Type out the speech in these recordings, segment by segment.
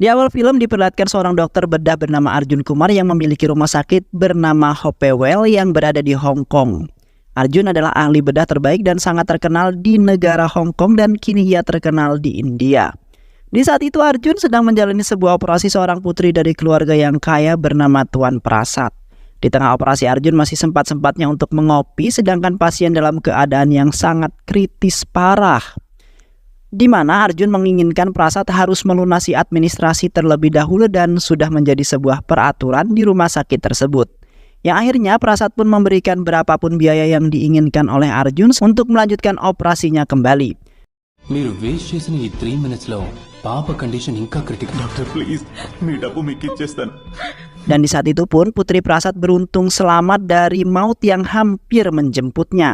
Di awal film diperlihatkan seorang dokter bedah bernama Arjun Kumar yang memiliki rumah sakit bernama Hopewell yang berada di Hong Kong. Arjun adalah ahli bedah terbaik dan sangat terkenal di negara Hong Kong dan kini ia terkenal di India. Di saat itu Arjun sedang menjalani sebuah operasi seorang putri dari keluarga yang kaya bernama Tuan Prasad. Di tengah operasi Arjun masih sempat-sempatnya untuk mengopi sedangkan pasien dalam keadaan yang sangat kritis parah. Di mana Arjun menginginkan Prasad harus melunasi administrasi terlebih dahulu dan sudah menjadi sebuah peraturan di rumah sakit tersebut. Yang akhirnya Prasad pun memberikan berapapun biaya yang diinginkan oleh Arjun untuk melanjutkan operasinya kembali. మీరు వేస్ట్ చేసిన ఈ 3 minutes లో పాప కండిషన్ ఇంకా critical. Doctor please మీ డబ్బు మీకు ఇచ్చేస్తాను. Dan di saat itu pun Putri Prasad beruntung selamat dari maut yang hampir menjemputnya.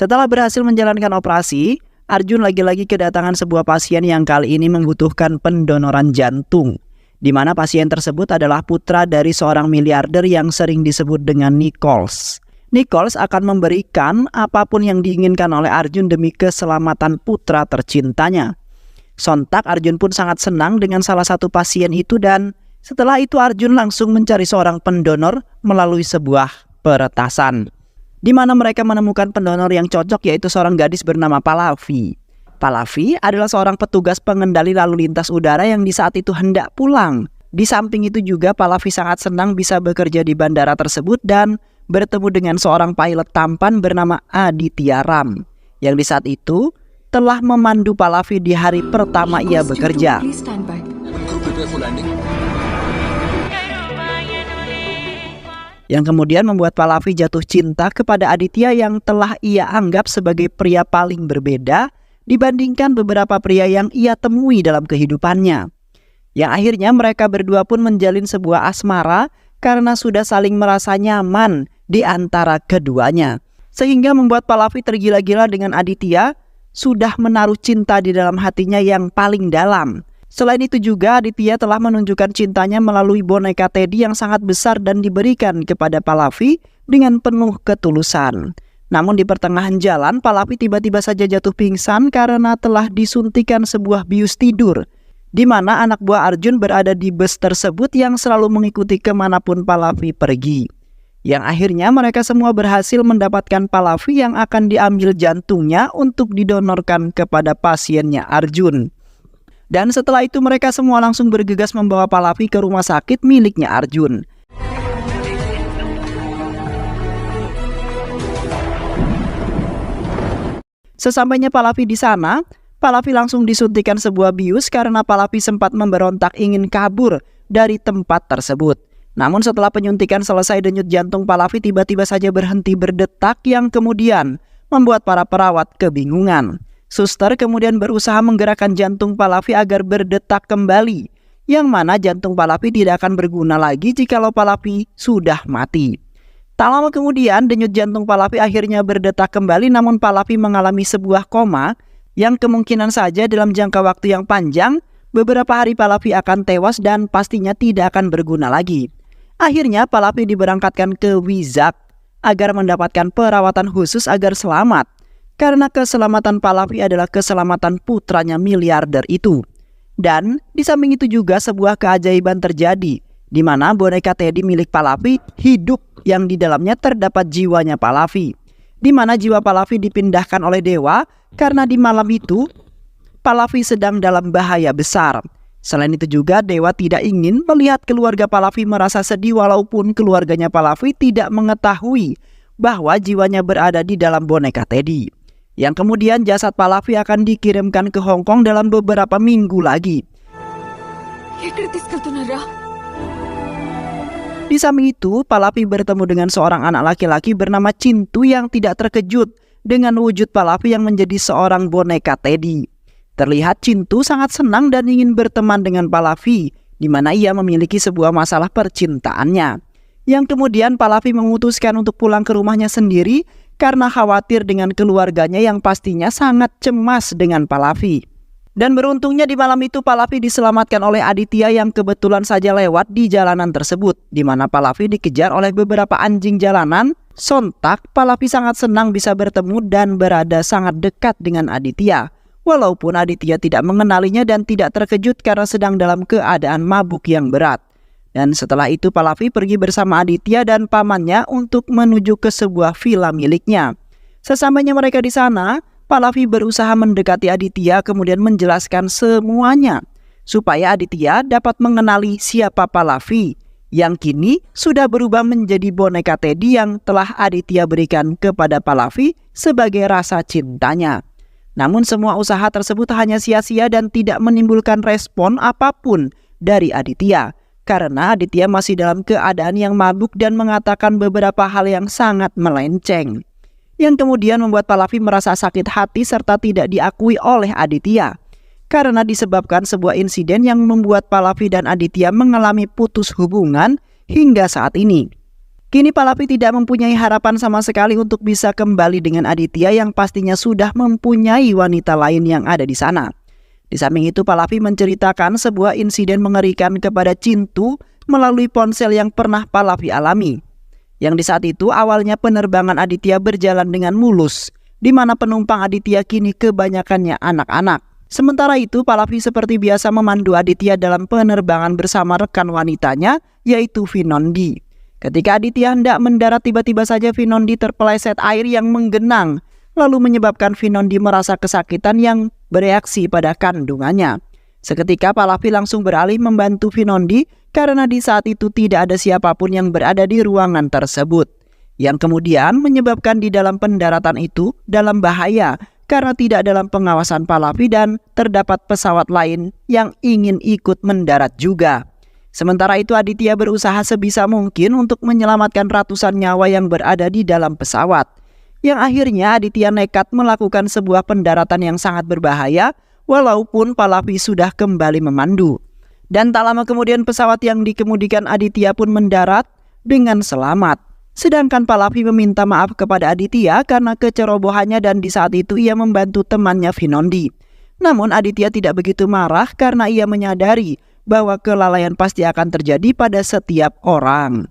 Setelah berhasil menjalankan operasi, Arjun lagi-lagi kedatangan sebuah pasien yang kali ini membutuhkan pendonoran jantung, di mana pasien tersebut adalah putra dari seorang miliarder yang sering disebut dengan Nichols. Nichols akan memberikan apapun yang diinginkan oleh Arjun demi keselamatan putra tercintanya. Sontak Arjun pun sangat senang dengan salah satu pasien itu dan setelah itu Arjun langsung mencari seorang pendonor melalui sebuah peretasan, di mana mereka menemukan pendonor yang cocok yaitu seorang gadis bernama Pallavi. Pallavi adalah seorang petugas pengendali lalu lintas udara yang di saat itu hendak pulang. Di samping itu juga Pallavi sangat senang bisa bekerja di bandara tersebut dan bertemu dengan seorang pilot tampan bernama Aditya Ram, yang di saat itu telah memandu Pallavi di hari pertama ia bekerja. Yang kemudian membuat Pallavi jatuh cinta kepada Aditya yang telah ia anggap sebagai pria paling berbeda dibandingkan beberapa pria yang ia temui dalam kehidupannya. Yang akhirnya mereka berdua pun menjalin sebuah asmara karena sudah saling merasa nyaman di antara keduanya. Sehingga membuat Pallavi tergila-gila dengan Aditya, sudah menaruh cinta di dalam hatinya yang paling dalam. Selain itu juga Aditya telah menunjukkan cintanya melalui boneka Teddy yang sangat besar dan diberikan kepada Pallavi dengan penuh ketulusan. Namun di pertengahan jalan Pallavi tiba-tiba saja jatuh pingsan karena telah disuntikan sebuah bius tidur, di mana anak buah Arjun berada di bus tersebut yang selalu mengikuti kemanapun Pallavi pergi. Yang akhirnya mereka semua berhasil mendapatkan Pallavi yang akan diambil jantungnya untuk didonorkan kepada pasiennya Arjun. Dan setelah itu mereka semua langsung bergegas membawa Pallavi ke rumah sakit miliknya Arjun. Sesampainya Pallavi di sana, Pallavi langsung disuntikan sebuah bius karena Pallavi sempat memberontak ingin kabur dari tempat tersebut. Namun setelah penyuntikan selesai, denyut jantung Pallavi tiba-tiba saja berhenti berdetak yang kemudian membuat para perawat kebingungan. Suster kemudian berusaha menggerakkan jantung Pallavi agar berdetak kembali, yang mana jantung Pallavi tidak akan berguna lagi jikalau Pallavi sudah mati. Tak lama kemudian denyut jantung Pallavi akhirnya berdetak kembali, namun Pallavi mengalami sebuah koma yang kemungkinan saja dalam jangka waktu yang panjang, beberapa hari Pallavi akan tewas dan pastinya tidak akan berguna lagi. Akhirnya Pallavi diberangkatkan ke Wizak agar mendapatkan perawatan khusus agar selamat. Karena keselamatan Pallavi adalah keselamatan putranya miliarder itu. Dan di samping itu juga sebuah keajaiban terjadi, di mana boneka Teddy milik Pallavi hidup yang di dalamnya terdapat jiwanya Pallavi. Di mana jiwa Pallavi dipindahkan oleh dewa karena di malam itu Pallavi sedang dalam bahaya besar. Selain itu juga dewa tidak ingin melihat keluarga Pallavi merasa sedih walaupun keluarganya Pallavi tidak mengetahui bahwa jiwanya berada di dalam boneka Teddy. Yang kemudian jasad Pallavi akan dikirimkan ke Hong Kong dalam beberapa minggu lagi. Di samping itu, Pallavi bertemu dengan seorang anak laki-laki bernama Cintu yang tidak terkejut dengan wujud Pallavi yang menjadi seorang boneka Teddy. Terlihat Cintu sangat senang dan ingin berteman dengan Pallavi, di mana ia memiliki sebuah masalah percintaannya. Yang kemudian Pallavi memutuskan untuk pulang ke rumahnya sendiri karena khawatir dengan keluarganya yang pastinya sangat cemas dengan Pallavi. Dan beruntungnya di malam itu Pallavi diselamatkan oleh Aditya yang kebetulan saja lewat di jalanan tersebut, di mana Pallavi dikejar oleh beberapa anjing jalanan. Sontak Pallavi sangat senang bisa bertemu dan berada sangat dekat dengan Aditya. walaupun Aditya tidak mengenalinya dan tidak terkejut karena sedang dalam keadaan mabuk yang berat. Dan setelah itu Pallavi pergi bersama Aditya dan pamannya untuk menuju ke sebuah villa miliknya. Sesampainya mereka di sana, Pallavi berusaha mendekati Aditya kemudian menjelaskan semuanya supaya Aditya dapat mengenali siapa Pallavi yang kini sudah berubah menjadi boneka Teddy yang telah Aditya berikan kepada Pallavi sebagai rasa cintanya. Namun semua usaha tersebut hanya sia-sia dan tidak menimbulkan respon apapun dari Aditya. Karena Aditya masih dalam keadaan yang mabuk dan mengatakan beberapa hal yang sangat melenceng. Yang kemudian membuat Pallavi merasa sakit hati serta tidak diakui oleh Aditya. Karena disebabkan sebuah insiden yang membuat Pallavi dan Aditya mengalami putus hubungan hingga saat ini. Kini Pallavi tidak mempunyai harapan sama sekali untuk bisa kembali dengan Aditya yang pastinya sudah mempunyai wanita lain yang ada di sana. Di samping itu Pallavi menceritakan sebuah insiden mengerikan kepada Cintu melalui ponsel yang pernah Pallavi alami. Yang di saat itu awalnya penerbangan Aditya berjalan dengan mulus, di mana penumpang Aditya kini kebanyakannya anak-anak. Sementara itu Pallavi seperti biasa memandu Aditya dalam penerbangan bersama rekan wanitanya yaitu Vinondi. Ketika Aditya hendak mendarat tiba-tiba saja Vinondi terpeleset air yang menggenang, lalu menyebabkan Vinondi merasa kesakitan yang bereaksi pada kandungannya. Seketika Pallavi langsung beralih membantu Vinondi karena di saat itu tidak ada siapapun yang berada di ruangan tersebut. Yang kemudian menyebabkan di dalam pendaratan itu dalam bahaya karena tidak dalam pengawasan Pallavi dan terdapat pesawat lain yang ingin ikut mendarat juga. Sementara itu Aditya berusaha sebisa mungkin untuk menyelamatkan ratusan nyawa yang berada di dalam pesawat. Yang akhirnya Aditya nekat melakukan sebuah pendaratan yang sangat berbahaya walaupun Pallavi sudah kembali memandu. Dan tak lama kemudian pesawat yang dikemudikan Aditya pun mendarat dengan selamat. Sedangkan Pallavi meminta maaf kepada Aditya karena kecerobohannya dan di saat itu ia membantu temannya Vinondi. Namun Aditya tidak begitu marah karena ia menyadari bahwa kelalaian pasti akan terjadi pada setiap orang.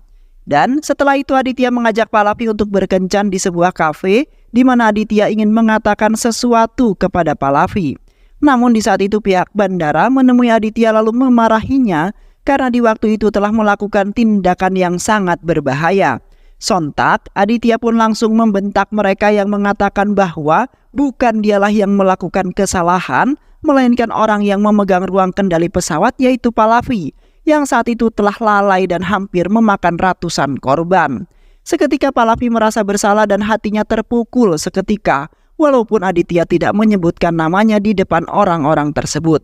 Dan setelah itu Aditya mengajak Pallavi untuk berkencan di sebuah kafe di mana Aditya ingin mengatakan sesuatu kepada Pallavi. Namun di saat itu pihak bandara menemui Aditya lalu memarahinya karena di waktu itu telah melakukan tindakan yang sangat berbahaya. Sontak Aditya pun langsung membentak mereka yang mengatakan bahwa bukan dialah yang melakukan kesalahan, melainkan orang yang memegang ruang kendali pesawat yaitu Pallavi, yang saat itu telah lalai dan hampir memakan ratusan korban. Seketika Pallavi merasa bersalah dan hatinya terpukul seketika, walaupun Aditya tidak menyebutkan namanya di depan orang-orang tersebut.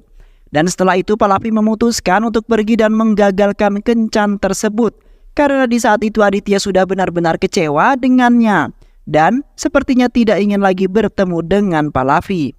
Dan setelah itu Pallavi memutuskan untuk pergi dan menggagalkan kencan tersebut, karena di saat itu Aditya sudah benar-benar kecewa dengannya, dan sepertinya tidak ingin lagi bertemu dengan Pallavi.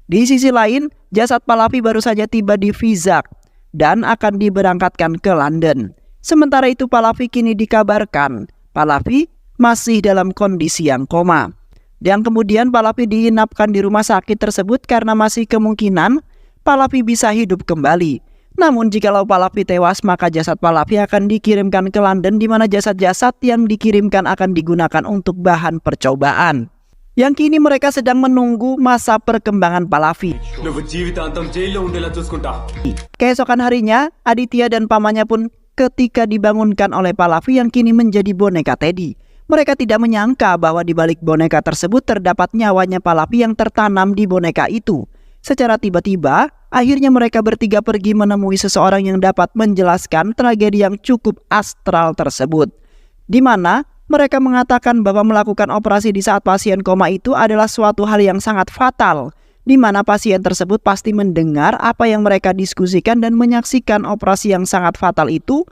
Di sisi lain, jasad Pallavi baru saja tiba di Vizag dan akan diberangkatkan ke London. Sementara itu Pallavi kini dikabarkan Pallavi masih dalam kondisi yang koma. Dan kemudian Pallavi diinapkan di rumah sakit tersebut karena masih kemungkinan Pallavi bisa hidup kembali. Namun jikalau Pallavi tewas maka jasad Pallavi akan dikirimkan ke London di mana jasad-jasad yang dikirimkan akan digunakan untuk bahan percobaan. Yang kini mereka sedang menunggu masa perkembangan Pallavi. Keesokan harinya, Aditya dan pamannya pun ketika dibangunkan oleh Pallavi yang kini menjadi boneka Teddy. Mereka tidak menyangka bahwa di balik boneka tersebut terdapat nyawanya Pallavi yang tertanam di boneka itu. Secara tiba-tiba, akhirnya mereka bertiga pergi menemui seseorang yang dapat menjelaskan tragedi yang cukup astral tersebut. Di mana mereka mengatakan bahwa melakukan operasi di saat pasien koma itu adalah suatu hal yang sangat fatal, di mana pasien tersebut pasti mendengar apa yang mereka diskusikan dan menyaksikan operasi yang sangat fatal itu,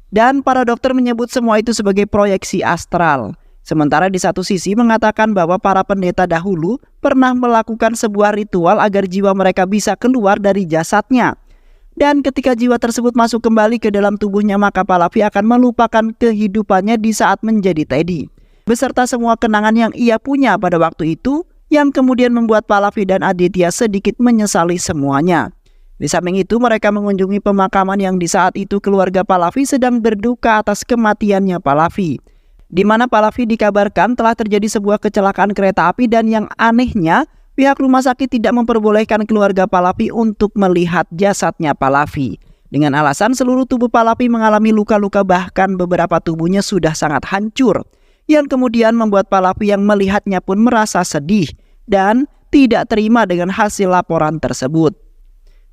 dan para dokter menyebut semua itu sebagai proyeksi astral. Sementara di satu sisi mengatakan bahwa para pendeta dahulu pernah melakukan sebuah ritual agar jiwa mereka bisa keluar dari jasadnya. Dan ketika jiwa tersebut masuk kembali ke dalam tubuhnya maka Pallavi akan melupakan kehidupannya di saat menjadi Teddy, beserta semua kenangan yang ia punya pada waktu itu, yang kemudian membuat Pallavi dan Aditya sedikit menyesali semuanya. Di samping itu mereka mengunjungi pemakaman yang di saat itu keluarga Pallavi sedang berduka atas kematiannya Pallavi, di mana Pallavi dikabarkan telah terjadi sebuah kecelakaan kereta api dan yang anehnya pihak rumah sakit tidak memperbolehkan keluarga Pallavi untuk melihat jasadnya Pallavi. Dengan alasan seluruh tubuh Pallavi mengalami luka-luka, bahkan beberapa tubuhnya sudah sangat hancur. Yang kemudian membuat Pallavi yang melihatnya pun merasa sedih dan tidak terima dengan hasil laporan tersebut.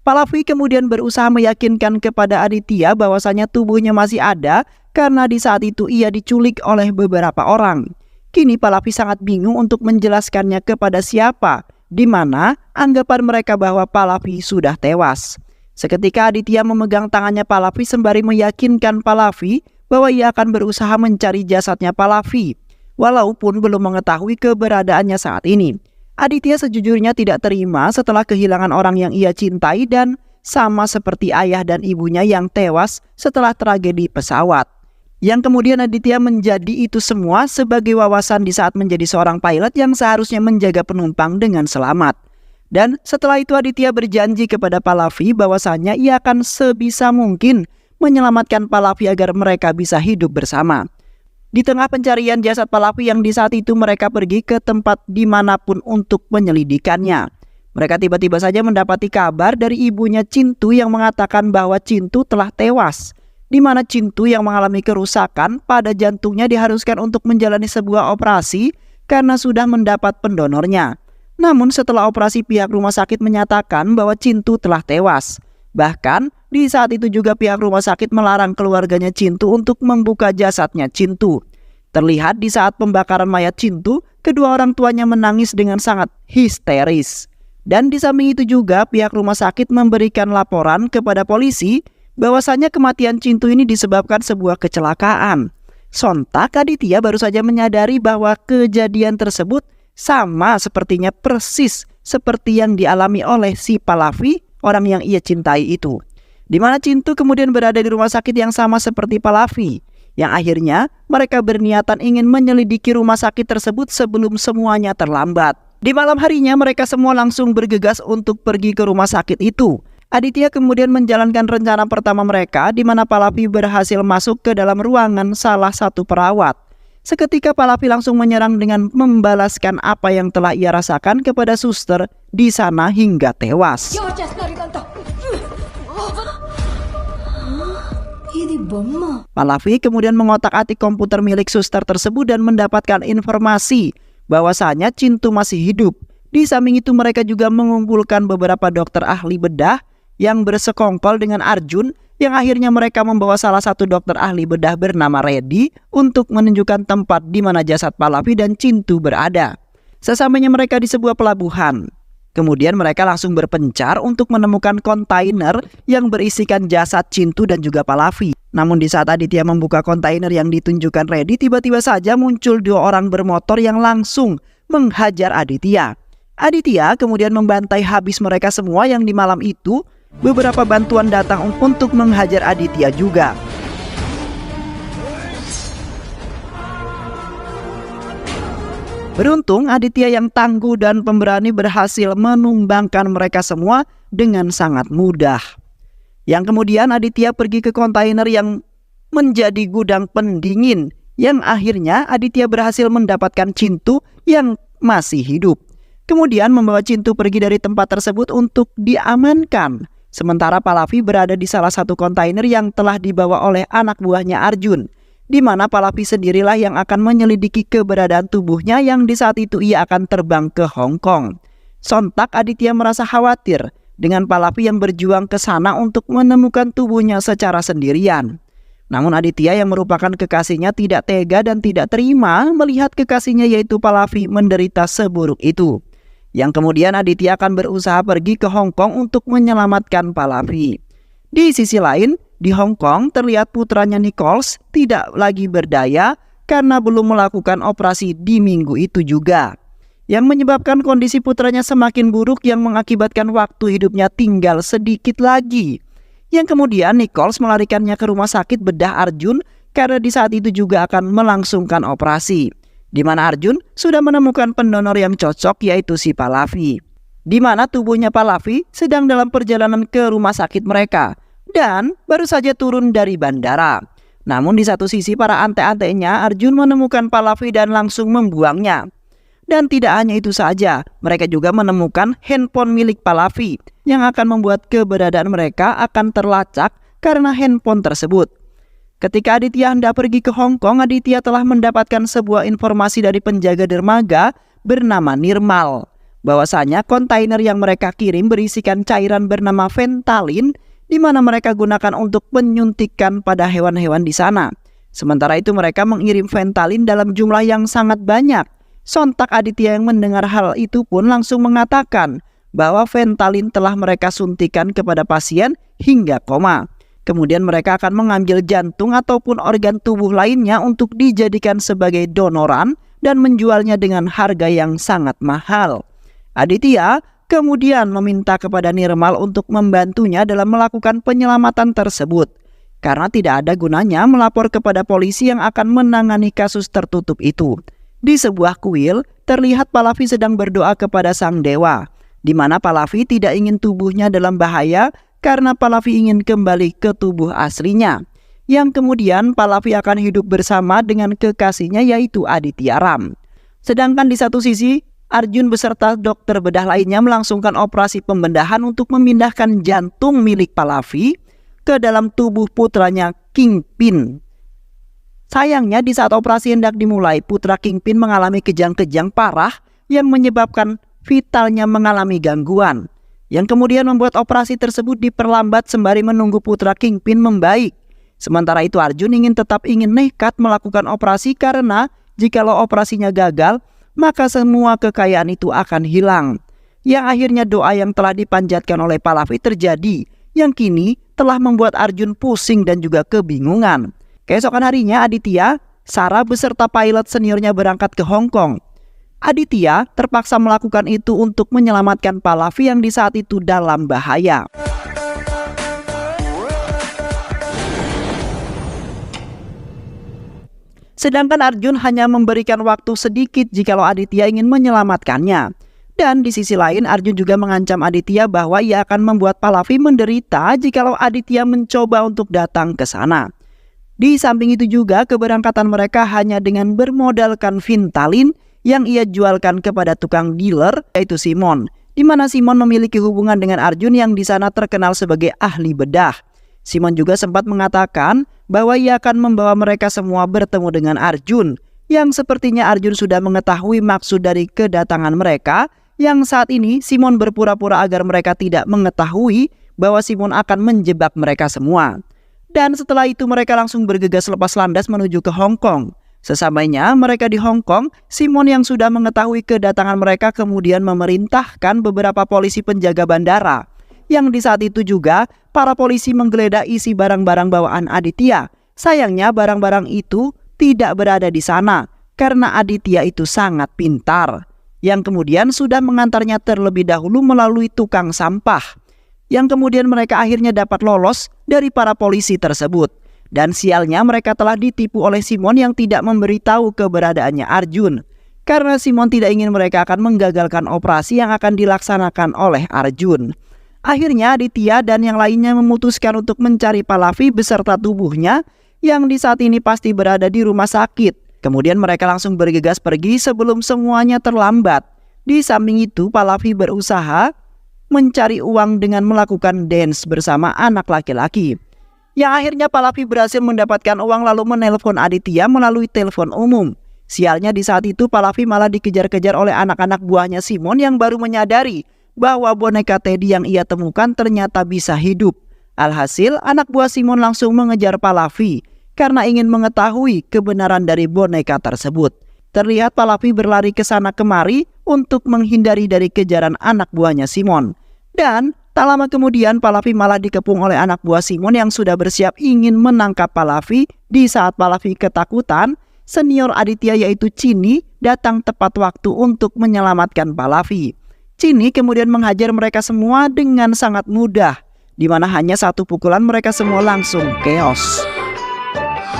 Pallavi kemudian berusaha meyakinkan kepada Aditya bahwasanya tubuhnya masih ada karena di saat itu ia diculik oleh beberapa orang. Kini Pallavi sangat bingung untuk menjelaskannya kepada siapa, di mana anggapan mereka bahwa Pallavi sudah tewas. Seketika Aditya memegang tangannya Pallavi sembari meyakinkan Pallavi bahwa ia akan berusaha mencari jasadnya Pallavi, walaupun belum mengetahui keberadaannya saat ini. Aditya sejujurnya tidak terima setelah kehilangan orang yang ia cintai dan sama seperti ayah dan ibunya yang tewas setelah tragedi pesawat. Yang kemudian Aditya menjadi itu semua sebagai wawasan di saat menjadi seorang pilot yang seharusnya menjaga penumpang dengan selamat. Dan setelah itu Aditya berjanji kepada Pallavi bahwasanya ia akan sebisa mungkin menyelamatkan Pallavi agar mereka bisa hidup bersama. Di tengah pencarian jasad Pallavi yang di saat itu mereka pergi ke tempat dimanapun untuk penyelidikannya. Mereka tiba-tiba saja mendapati kabar dari ibunya Cintu yang mengatakan bahwa Cintu telah tewas, di mana Cintu yang mengalami kerusakan pada jantungnya diharuskan untuk menjalani sebuah operasi karena sudah mendapat pendonornya. Namun setelah operasi pihak rumah sakit menyatakan bahwa Cintu telah tewas. Bahkan di saat itu juga pihak rumah sakit melarang keluarganya Cintu untuk membuka jasadnya Cintu. Terlihat di saat pembakaran mayat Cintu, kedua orang tuanya menangis dengan sangat histeris. Dan di samping itu juga pihak rumah sakit memberikan laporan kepada polisi bahwasanya kematian Cintu ini disebabkan sebuah kecelakaan. Sontak Aditya baru saja menyadari bahwa kejadian tersebut sama sepertinya persis seperti yang dialami oleh si Pallavi, orang yang ia cintai itu. Di mana Cintu kemudian berada di rumah sakit yang sama seperti Pallavi, yang akhirnya mereka berniatan ingin menyelidiki rumah sakit tersebut sebelum semuanya terlambat. Di malam harinya mereka semua langsung bergegas untuk pergi ke rumah sakit itu. Aditya kemudian menjalankan rencana pertama mereka, di mana Pallavi berhasil masuk ke dalam ruangan salah satu perawat. Seketika Pallavi langsung menyerang dengan membalaskan apa yang telah ia rasakan kepada suster di sana hingga tewas. Pallavi kemudian mengotak-atik komputer milik suster tersebut dan mendapatkan informasi bahwasanya Cintu masih hidup. Di samping itu mereka juga mengumpulkan beberapa dokter ahli bedah yang bersekongkol dengan Arjun, yang akhirnya mereka membawa salah satu dokter ahli bedah bernama Reddy untuk menunjukkan tempat di mana jasad Pallavi dan Cintu berada. Sesampainya mereka di sebuah pelabuhan, kemudian mereka langsung berpencar untuk menemukan kontainer yang berisikan jasad Cintu dan juga Pallavi. Namun di saat Aditya membuka kontainer yang ditunjukkan Reddy, tiba-tiba saja muncul dua orang bermotor yang langsung menghajar Aditya. Aditya kemudian membantai habis mereka semua yang di malam itu beberapa bantuan datang untuk menghajar Aditya juga. Beruntung Aditya yang tangguh dan pemberani berhasil menumbangkan mereka semua dengan sangat mudah. Yang kemudian Aditya pergi ke kontainer yang menjadi gudang pendingin, yang akhirnya Aditya berhasil mendapatkan Cintu yang masih hidup. Kemudian membawa Cintu pergi dari tempat tersebut untuk diamankan. Sementara Pallavi berada di salah satu kontainer yang telah dibawa oleh anak buahnya Arjun, di mana Pallavi sendirilah yang akan menyelidiki keberadaan tubuhnya yang di saat itu ia akan terbang ke Hong Kong. Sontak Aditya merasa khawatir dengan Pallavi yang berjuang ke sana untuk menemukan tubuhnya secara sendirian. Namun Aditya yang merupakan kekasihnya tidak tega dan tidak terima melihat kekasihnya yaitu Pallavi menderita seburuk itu. Yang kemudian Aditya akan berusaha pergi ke Hong Kong untuk menyelamatkan Pallavi. Di sisi lain, di Hong Kong terlihat putranya Nichols tidak lagi berdaya karena belum melakukan operasi di minggu itu juga, yang menyebabkan kondisi putranya semakin buruk yang mengakibatkan waktu hidupnya tinggal sedikit lagi. Yang kemudian Nichols melarikannya ke rumah sakit bedah Arjun karena di saat itu juga akan melangsungkan operasi, di mana Arjun sudah menemukan pendonor yang cocok yaitu si Pallavi. Di mana tubuhnya Pallavi sedang dalam perjalanan ke rumah sakit mereka dan baru saja turun dari bandara. Namun di satu sisi para ante-antenya Arjun menemukan Pallavi dan langsung membuangnya. Dan tidak hanya itu saja, mereka juga menemukan handphone milik Pallavi yang akan membuat keberadaan mereka akan terlacak karena handphone tersebut. Ketika Aditya hendak pergi ke Hong Kong, Aditya telah mendapatkan sebuah informasi dari penjaga dermaga bernama Nirmal, bahwasanya kontainer yang mereka kirim berisikan cairan bernama Fentanyl, di mana mereka gunakan untuk penyuntikan pada hewan-hewan di sana. Sementara itu mereka mengirim Fentanyl dalam jumlah yang sangat banyak. Sontak Aditya yang mendengar hal itu pun langsung mengatakan bahwa Fentanyl telah mereka suntikan kepada pasien hingga koma. Kemudian mereka akan mengambil jantung ataupun organ tubuh lainnya untuk dijadikan sebagai donoran dan menjualnya dengan harga yang sangat mahal. Aditya kemudian meminta kepada Nirmal untuk membantunya dalam melakukan penyelamatan tersebut, karena tidak ada gunanya melapor kepada polisi yang akan menangani kasus tertutup itu. Di sebuah kuil, terlihat Pallavi sedang berdoa kepada sang dewa, di mana Pallavi tidak ingin tubuhnya dalam bahaya karena Pallavi ingin kembali ke tubuh aslinya. Yang kemudian Pallavi akan hidup bersama dengan kekasihnya yaitu Aditya Ram. Sedangkan di satu sisi, Arjun beserta dokter bedah lainnya melangsungkan operasi pembedahan untuk memindahkan jantung milik Pallavi ke dalam tubuh putranya Kingpin. Sayangnya di saat operasi hendak dimulai, putra Kingpin mengalami kejang-kejang parah yang menyebabkan vitalnya mengalami gangguan, yang kemudian membuat operasi tersebut diperlambat sembari menunggu putra Kingpin membaik. Sementara itu Arjun ingin nekat melakukan operasi karena jikalau operasinya gagal, maka semua kekayaan itu akan hilang. Yang akhirnya doa yang telah dipanjatkan oleh Pallavi terjadi, yang kini telah membuat Arjun pusing dan juga kebingungan. Keesokan harinya Aditya, Sarah beserta pilot seniornya berangkat ke Hong Kong. Aditya terpaksa melakukan itu untuk menyelamatkan Pallavi yang di saat itu dalam bahaya. Sedangkan Arjun hanya memberikan waktu sedikit jikalau Aditya ingin menyelamatkannya. Dan di sisi lain Arjun juga mengancam Aditya bahwa ia akan membuat Pallavi menderita jikalau Aditya mencoba untuk datang ke sana. Di samping itu juga keberangkatan mereka hanya dengan bermodalkan Fentanyl yang ia jualkan kepada tukang dealer yaitu Simon, di mana Simon memiliki hubungan dengan Arjun yang di sana terkenal sebagai ahli bedah. Simon juga sempat mengatakan bahwa ia akan membawa mereka semua bertemu dengan Arjun, yang sepertinya Arjun sudah mengetahui maksud dari kedatangan mereka, yang saat ini Simon berpura-pura agar mereka tidak mengetahui bahwa Simon akan menjebak mereka semua. Dan setelah itu mereka langsung bergegas lepas landas menuju ke Hong Kong. Sesampainya mereka di Hong Kong, Simon yang sudah mengetahui kedatangan mereka kemudian memerintahkan beberapa polisi penjaga bandara. Yang di saat itu juga para polisi menggeledah isi barang-barang bawaan Aditya. Sayangnya barang-barang itu tidak berada di sana karena Aditya itu sangat pintar, yang kemudian sudah mengantarnya terlebih dahulu melalui tukang sampah. Yang kemudian mereka akhirnya dapat lolos dari para polisi tersebut. Dan sialnya mereka telah ditipu oleh Simon yang tidak memberitahu keberadaannya Arjun, karena Simon tidak ingin mereka akan menggagalkan operasi yang akan dilaksanakan oleh Arjun. Akhirnya Aditya dan yang lainnya memutuskan untuk mencari Pallavi beserta tubuhnya yang di saat ini pasti berada di rumah sakit. Kemudian mereka langsung bergegas pergi sebelum semuanya terlambat. Di samping itu Pallavi berusaha mencari uang dengan melakukan dance bersama anak laki-laki. Yang akhirnya Pallavi berhasil mendapatkan uang lalu menelpon Aditya melalui telepon umum. Sialnya di saat itu Pallavi malah dikejar-kejar oleh anak-anak buahnya Simon yang baru menyadari bahwa boneka Teddy yang ia temukan ternyata bisa hidup. Alhasil anak buah Simon langsung mengejar Pallavi karena ingin mengetahui kebenaran dari boneka tersebut. Terlihat Pallavi berlari ke sana kemari untuk menghindari dari kejaran anak buahnya Simon. Dan tak lama kemudian Pallavi malah dikepung oleh anak buah Simon yang sudah bersiap ingin menangkap Pallavi. Di saat Pallavi ketakutan, senior Aditya yaitu Chini datang tepat waktu untuk menyelamatkan Pallavi. Chini kemudian menghajar mereka semua dengan sangat mudah, di mana hanya satu pukulan mereka semua langsung chaos.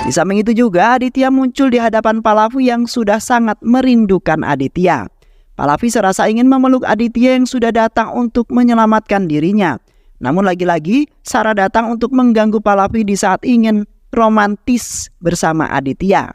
Di samping itu juga Aditya muncul di hadapan Pallavi yang sudah sangat merindukan Aditya. Pallavi serasa ingin memeluk Aditya yang sudah datang untuk menyelamatkan dirinya. Namun lagi-lagi Sarah datang untuk mengganggu Pallavi di saat ingin romantis bersama Aditya.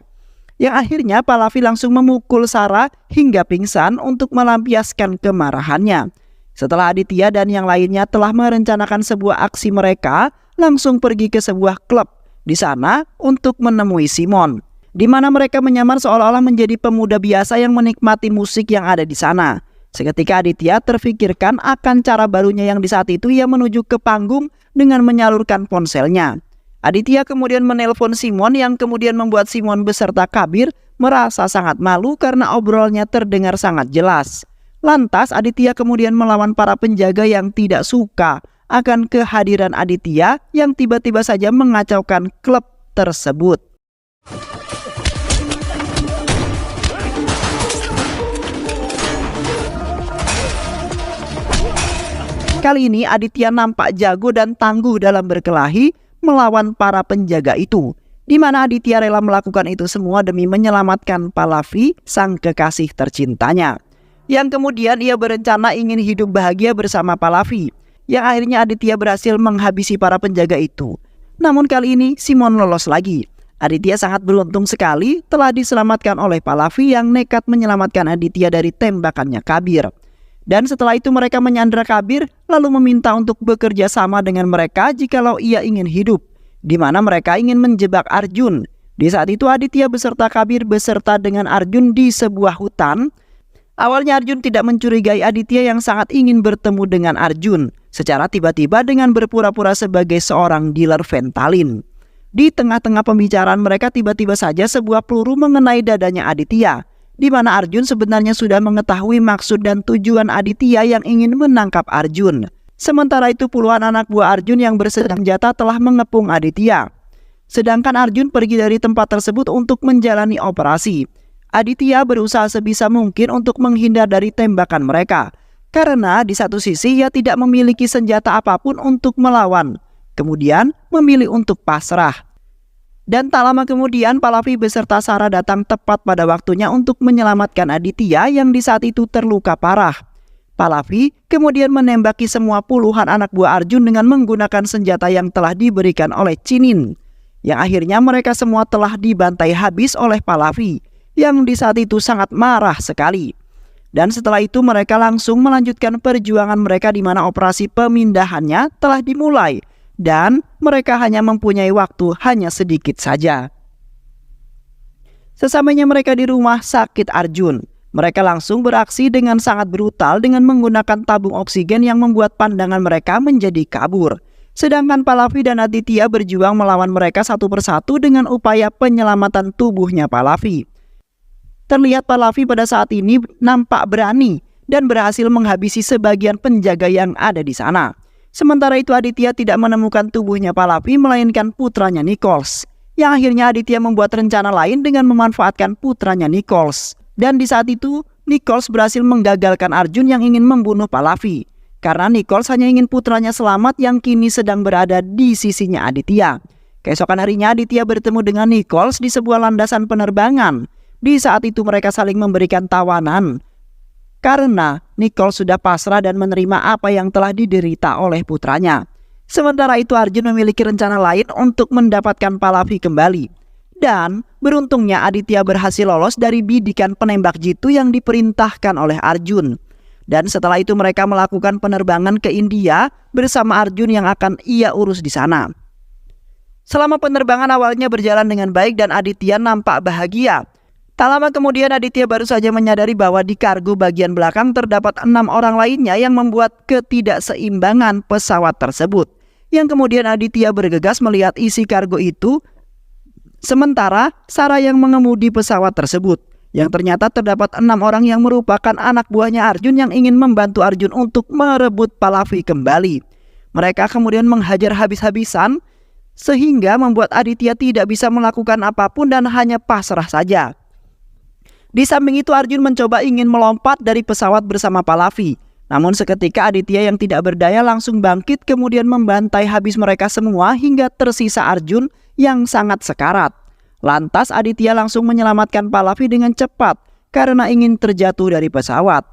Yang akhirnya Pallavi langsung memukul Sarah hingga pingsan untuk melampiaskan kemarahannya. Setelah Aditya dan yang lainnya telah merencanakan sebuah aksi, mereka langsung pergi ke sebuah klub di sana untuk menemui Simon, di mana mereka menyamar seolah-olah menjadi pemuda biasa yang menikmati musik yang ada di sana. Seketika Aditya terfikirkan akan cara barunya yang di saat itu ia menuju ke panggung dengan menyalurkan ponselnya. Aditya kemudian menelpon Simon yang kemudian membuat Simon beserta Kabir merasa sangat malu karena obrolnya terdengar sangat jelas. Lantas Aditya kemudian melawan para penjaga yang tidak suka akan kehadiran Aditya yang tiba-tiba saja mengacaukan klub tersebut. Kali ini Aditya nampak jago dan tangguh dalam berkelahi melawan para penjaga itu, di mana Aditya rela melakukan itu semua demi menyelamatkan Pallavi, sang kekasih tercintanya. Yang kemudian ia berencana ingin hidup bahagia bersama Pallavi, yang akhirnya Aditya berhasil menghabisi para penjaga itu. Namun kali ini Simon lolos lagi. Aditya sangat beruntung sekali telah diselamatkan oleh Pallavi yang nekat menyelamatkan Aditya dari tembakannya Kabir. Dan setelah itu mereka menyandra Kabir lalu meminta untuk bekerja sama dengan mereka jikalau ia ingin hidup, di mana mereka ingin menjebak Arjun. Di saat itu Aditya beserta Kabir beserta dengan Arjun di sebuah hutan. Awalnya Arjun tidak mencurigai Aditya yang sangat ingin bertemu dengan Arjun secara tiba-tiba dengan berpura-pura sebagai seorang dealer Fentanyl. Di tengah-tengah pembicaraan mereka tiba-tiba saja sebuah peluru mengenai dadanya Aditya, di mana Arjun sebenarnya sudah mengetahui maksud dan tujuan Aditya yang ingin menangkap Arjun. Sementara itu puluhan anak buah Arjun yang bersenjata telah mengepung Aditya. Sedangkan Arjun pergi dari tempat tersebut untuk menjalani operasi. Aditya berusaha sebisa mungkin untuk menghindar dari tembakan mereka, karena di satu sisi ia tidak memiliki senjata apapun untuk melawan, kemudian memilih untuk pasrah. Dan tak lama kemudian Pallavi beserta Sarah datang tepat pada waktunya untuk menyelamatkan Aditya yang di saat itu terluka parah. Pallavi kemudian menembaki semua puluhan anak buah Arjun dengan menggunakan senjata yang telah diberikan oleh Chinin, yang akhirnya mereka semua telah dibantai habis oleh Pallavi yang di saat itu sangat marah sekali. Dan setelah itu mereka langsung melanjutkan perjuangan mereka di mana operasi pemindahannya telah dimulai dan mereka hanya mempunyai waktu hanya sedikit saja. Sesampainya mereka di rumah sakit Arjun, mereka langsung beraksi dengan sangat brutal dengan menggunakan tabung oksigen yang membuat pandangan mereka menjadi kabur. Sedangkan Pallavi dan Aditya berjuang melawan mereka satu persatu dengan upaya penyelamatan tubuhnya Pallavi. Terlihat Pallavi pada saat ini nampak berani dan berhasil menghabisi sebagian penjaga yang ada di sana. Sementara itu Aditya tidak menemukan tubuhnya Pallavi melainkan putranya Nichols. Yang akhirnya Aditya membuat rencana lain dengan memanfaatkan putranya Nichols. Dan di saat itu Nichols berhasil menggagalkan Arjun yang ingin membunuh Pallavi. Karena Nichols hanya ingin putranya selamat yang kini sedang berada di sisinya Aditya. Keesokan harinya Aditya bertemu dengan Nichols di sebuah landasan penerbangan. Di saat itu mereka saling memberikan tawanan karena Nichols sudah pasrah dan menerima apa yang telah diderita oleh putranya. Sementara itu Arjun memiliki rencana lain untuk mendapatkan Pallavi kembali. Dan beruntungnya Aditya berhasil lolos dari bidikan penembak jitu yang diperintahkan oleh Arjun. Dan setelah itu mereka melakukan penerbangan ke India bersama Arjun yang akan ia urus di sana. Selama penerbangan awalnya berjalan dengan baik dan Aditya nampak bahagia. Tak lama kemudian Aditya baru saja menyadari bahwa di kargo bagian belakang terdapat 6 orang lainnya yang membuat ketidakseimbangan pesawat tersebut. Yang kemudian Aditya bergegas melihat isi kargo itu. Sementara Sarah yang mengemudi pesawat tersebut, yang ternyata terdapat 6 orang yang merupakan anak buahnya Arjun yang ingin membantu Arjun untuk merebut Pallavi kembali. Mereka kemudian menghajar habis-habisan sehingga membuat Aditya tidak bisa melakukan apapun dan hanya pasrah saja. Di samping itu Arjun mencoba ingin melompat dari pesawat bersama Pallavi. Namun seketika Aditya yang tidak berdaya langsung bangkit kemudian membantai habis mereka semua hingga tersisa Arjun yang sangat sekarat. Lantas Aditya langsung menyelamatkan Pallavi dengan cepat karena ingin terjatuh dari pesawat.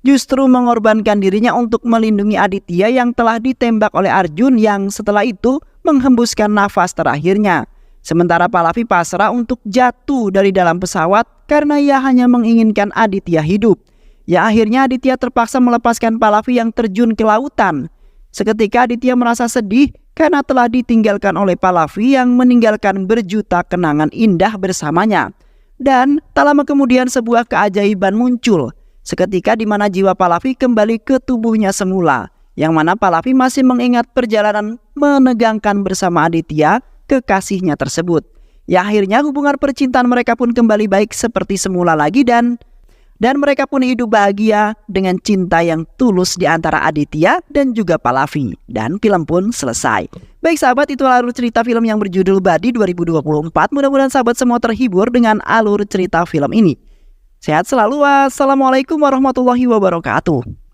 Justru mengorbankan dirinya untuk melindungi Aditya yang telah ditembak oleh Arjun yang setelah itu menghembuskan nafas terakhirnya. Sementara Pallavi pasrah untuk jatuh dari dalam pesawat karena ia hanya menginginkan Aditya hidup. Ya akhirnya Aditya terpaksa melepaskan Pallavi yang terjun ke lautan. Seketika Aditya merasa sedih karena telah ditinggalkan oleh Pallavi yang meninggalkan berjuta kenangan indah bersamanya. Dan tak lama kemudian sebuah keajaiban muncul. Seketika di mana jiwa Pallavi kembali ke tubuhnya semula. Yang mana Pallavi masih mengingat perjalanan menegangkan bersama Aditya, kekasihnya tersebut. Ya akhirnya hubungan percintaan mereka pun kembali baik seperti semula lagi dan mereka pun hidup bahagia dengan cinta yang tulus di antara Aditya dan juga Pallavi. Dan film pun selesai. Baik sahabat, itu alur cerita film yang berjudul Buddy 2024. Mudah-mudahan sahabat semua terhibur dengan alur cerita film ini. Sehat selalu. Wassalamualaikum warahmatullahi wabarakatuh.